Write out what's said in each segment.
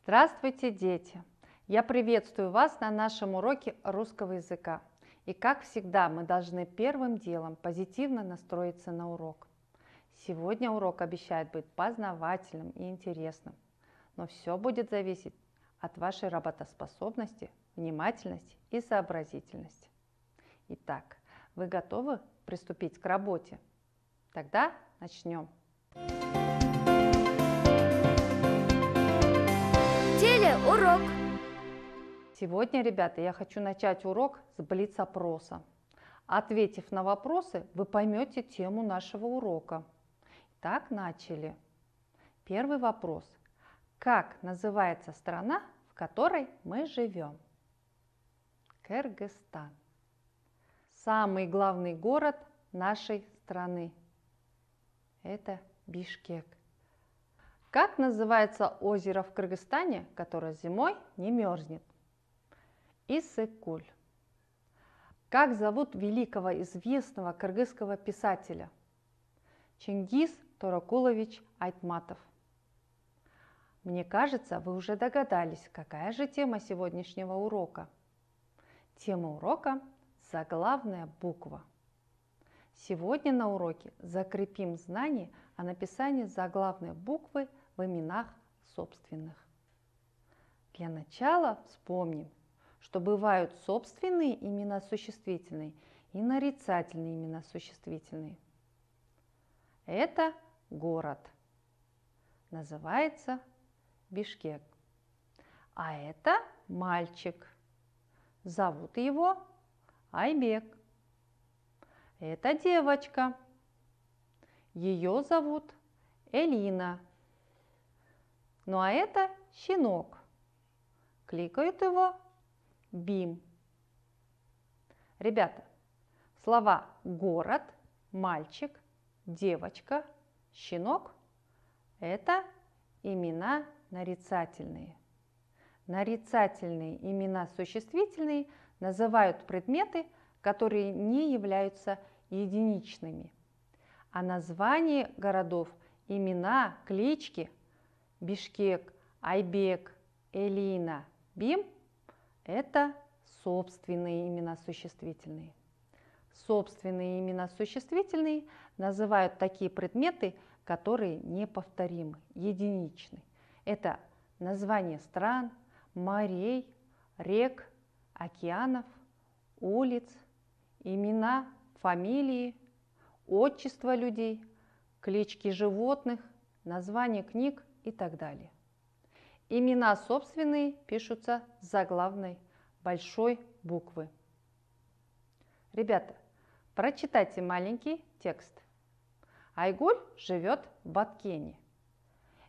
Здравствуйте, дети! Я приветствую вас на нашем уроке русского языка. И как всегда, мы должны первым делом позитивно настроиться на урок. Сегодня урок обещает быть познавательным и интересным. Но все будет зависеть от вашей работоспособности, внимательности и сообразительности. Итак, вы готовы приступить к работе? Тогда начнем. Урок. Сегодня, ребята, я хочу начать урок с блиц-опроса. Ответив на вопросы, вы поймете тему нашего урока. Итак, начали. Первый вопрос. Как называется страна, в которой мы живем? Кыргызстан. Самый главный город нашей страны – это Бишкек. Как называется озеро в Кыргызстане, которое зимой не мерзнет? Иссык-Куль. Как зовут великого известного кыргызского писателя? Чингиз Торакулович Айтматов. Мне кажется, вы уже догадались, какая же тема сегодняшнего урока. Тема урока – заглавная буква. Сегодня на уроке закрепим знание о написании заглавной буквы в именах собственных. Для начала вспомним, что бывают собственные имена существительные и нарицательные имена существительные. Это город. Называется Бишкек. А это мальчик. Зовут его Айбек. Это девочка. Ее зовут Элина. Ну а это щенок. Кликают его Бим. Ребята, слова город, мальчик, девочка, щенок – это имена нарицательные. Нарицательные имена существительные называют предметы, которые не являются единичными. А названия городов, имена, клички Бишкек, Айбек, Элина, Бим – это собственные имена существительные. Собственные имена существительные называют такие предметы, которые неповторимы, единичны. Это название стран, морей, рек, океанов, улиц, имена, фамилии, отчества людей, клички животных, названия книг и так далее. Имена собственные пишутся с заглавной большой буквы. Ребята, прочитайте маленький текст. Айгуль живет в Баткене.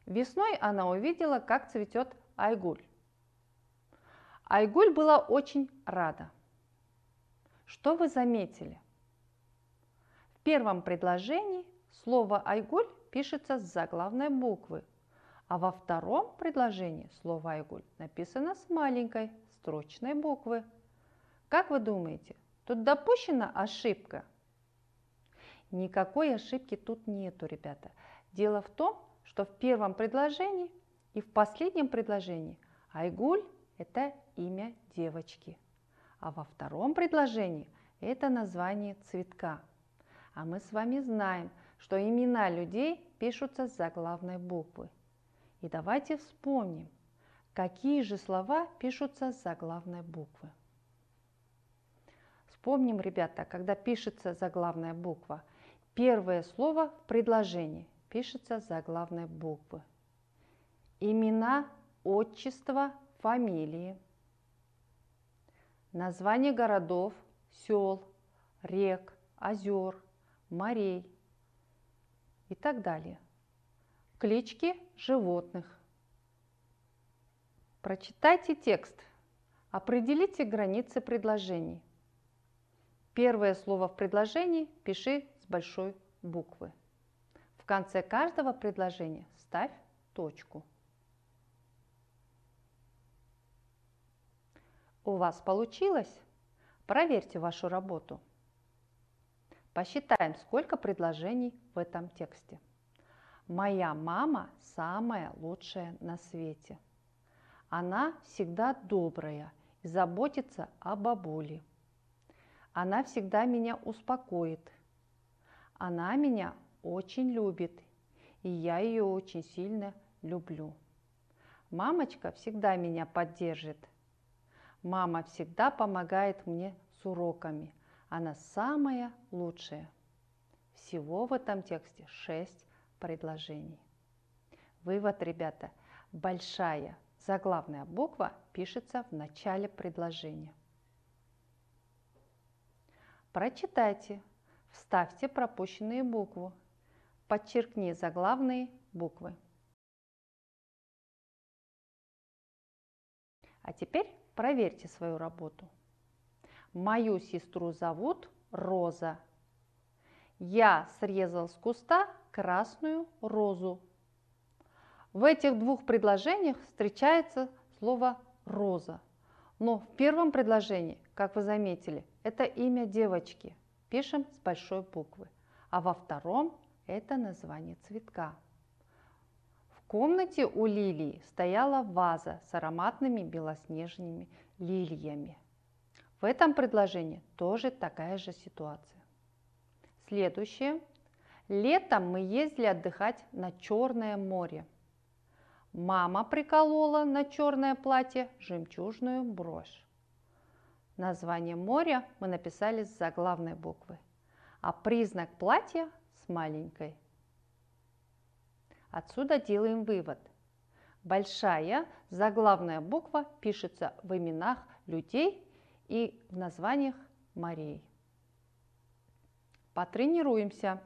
Весной она увидела, как цветет Айгуль. Айгуль была очень рада. Что вы заметили? В первом предложении слово Айгуль пишется с заглавной буквы, а во втором предложении слово Айгуль написано с маленькой строчной буквы. Как вы думаете, тут допущена ошибка? Никакой ошибки тут нету, ребята. Дело в том, что в первом предложении и в последнем предложении Айгуль – это имя девочки, а во втором предложении это название цветка. А мы с вами знаем, что имена людей пишутся с заглавной буквы. И давайте вспомним, какие же слова пишутся с заглавной буквы. Вспомним, ребята, когда пишется заглавная буква. Первое слово в предложении пишется с заглавной буквы. Имена, отчества, фамилии. Названия городов, сел, рек, озер, морей и так далее. Клички животных. Прочитайте текст. Определите границы предложений. Первое слово в предложении пиши с большой буквы. В конце каждого предложения ставь точку. У вас получилось? Проверьте вашу работу. Посчитаем, сколько предложений в этом тексте. Моя мама самая лучшая на свете. Она всегда добрая и заботится о бабуле. Она всегда меня успокоит. Она меня очень любит, и я ее очень сильно люблю. Мамочка всегда меня поддержит. Мама всегда помогает мне с уроками. Она самая лучшая. Всего в этом тексте 6 предложений. Вывод, ребята. Большая заглавная буква пишется в начале предложения. Прочитайте, вставьте пропущенные буквы, подчеркни заглавные буквы. А теперь проверьте свою работу. Мою сестру зовут Роза. Я срезал с куста красную розу. В этих двух предложениях встречается слово «роза». Но в первом предложении, как вы заметили, это имя девочки. Пишем с большой буквы. А во втором это название цветка. В комнате у Лилии стояла ваза с ароматными белоснежными лилиями. В этом предложении тоже такая же ситуация. Следующее. Летом мы ездили отдыхать на Черное море. Мама приколола на черное платье жемчужную брошь. Название моря мы написали с заглавной буквы, а признак платья с маленькой. Отсюда делаем вывод. Большая заглавная буква пишется в именах людей и в названиях морей. Потренируемся.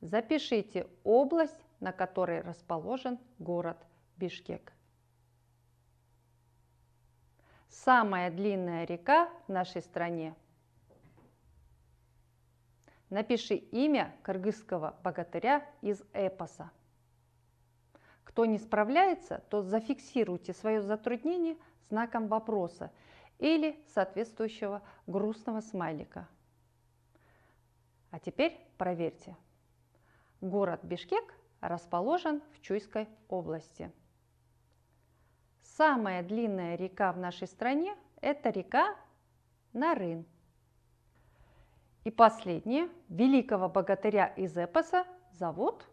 Запишите область, на которой расположен город Бишкек. Самая длинная река в нашей стране. Напиши имя кыргызского богатыря из эпоса. Кто не справляется, то зафиксируйте свое затруднение знаком вопроса или соответствующего грустного смайлика. А теперь проверьте. Город Бишкек расположен в Чуйской области. Самая длинная река в нашей стране – это река Нарын. И последнее. Великого богатыря из эпоса зовут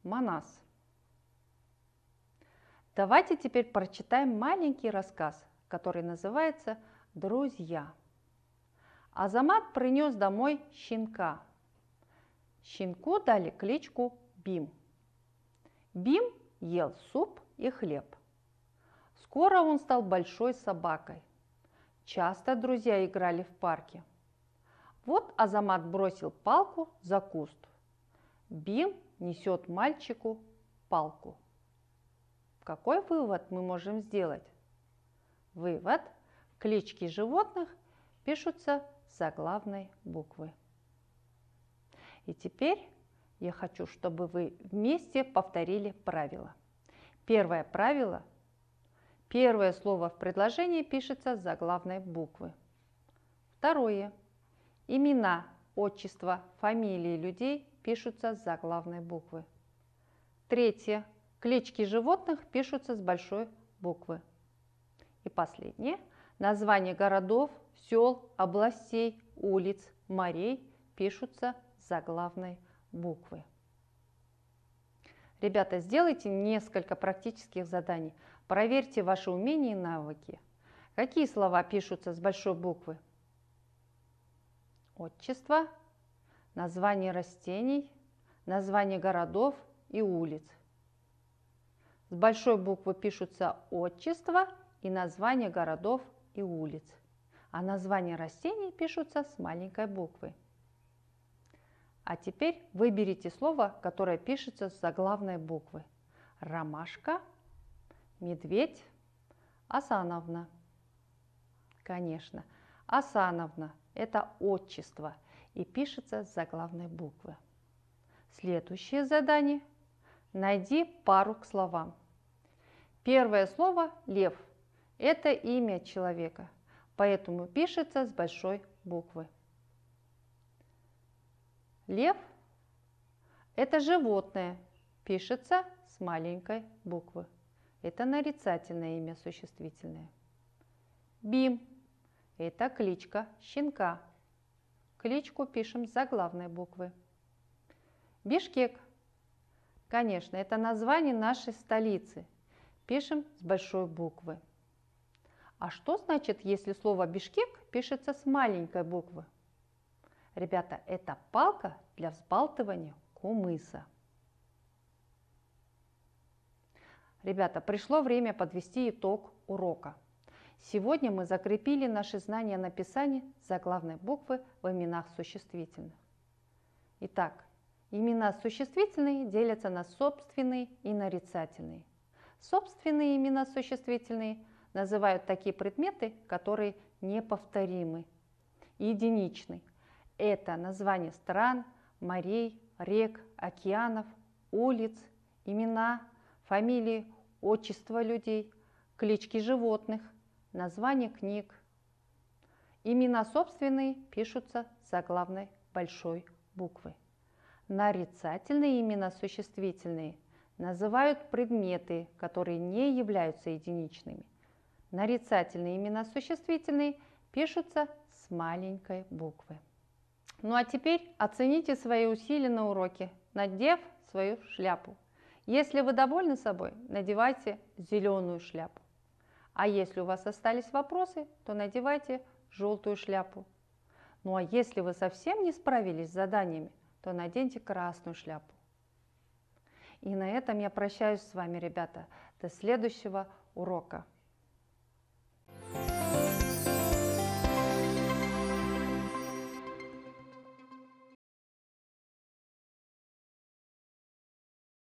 Манас. Давайте теперь прочитаем маленький рассказ, который называется «Друзья». Азамат принес домой щенка. Щенку дали кличку Бим. Бим ел суп и хлеб. Скоро он стал большой собакой. Часто друзья играли в парке. Вот Азамат бросил палку за куст. Бим несет мальчику палку. Какой вывод мы можем сделать? Вывод. Клички животных пишутся с заглавной буквы. И теперь я хочу, чтобы вы вместе повторили правила. Первое правило. Первое слово в предложении пишется с заглавной буквы. Второе. Имена, отчества, фамилии людей пишутся с заглавной буквы. Третье. Клички животных пишутся с большой буквы. И последнее. Названия городов, сел, областей, улиц, морей пишутся с заглавной буквы. Ребята, сделайте несколько практических заданий. Проверьте ваши умения и навыки. Какие слова пишутся с большой буквы? Отчество, название растений, название городов и улиц. С большой буквы пишутся отчество и название городов и улиц. А названия растений пишутся с маленькой буквы. А теперь выберите слово, которое пишется с заглавной буквы. Ромашка, медведь, Асановна. Конечно, Асановна – это отчество и пишется с заглавной буквы. Следующее задание. Найди пару к словам. Первое слово – лев. Это имя человека, поэтому пишется с большой буквы. Лев – это животное, пишется с маленькой буквы. это нарицательное имя существительное. Бим – это кличка щенка. Кличку пишем с заглавной буквы. Бишкек. Конечно, это название нашей столицы. Пишем с большой буквы. А что значит, если слово Бишкек пишется с маленькой буквы? Ребята, это палка для взбалтывания кумыса. Ребята, пришло время подвести итог урока. Сегодня мы закрепили наши знания написания заглавной буквы в именах существительных. Итак, имена существительные делятся на собственные и нарицательные. Собственные имена существительные называют такие предметы, которые неповторимы. Единичны. Это название стран, морей, рек, океанов, улиц, имена, фамилии, отчества людей, клички животных, названия книг. Имена собственные пишутся с заглавной большой буквы. Нарицательные имена существительные называют предметы, которые не являются единичными. Нарицательные имена существительные пишутся с маленькой буквы. Ну а теперь оцените свои усилия на уроке, надев свою шляпу. Если вы довольны собой, надевайте зеленую шляпу. А если у вас остались вопросы, то надевайте желтую шляпу. Ну а если вы совсем не справились с заданиями, то наденьте красную шляпу. И на этом я прощаюсь с вами, ребята, до следующего урока.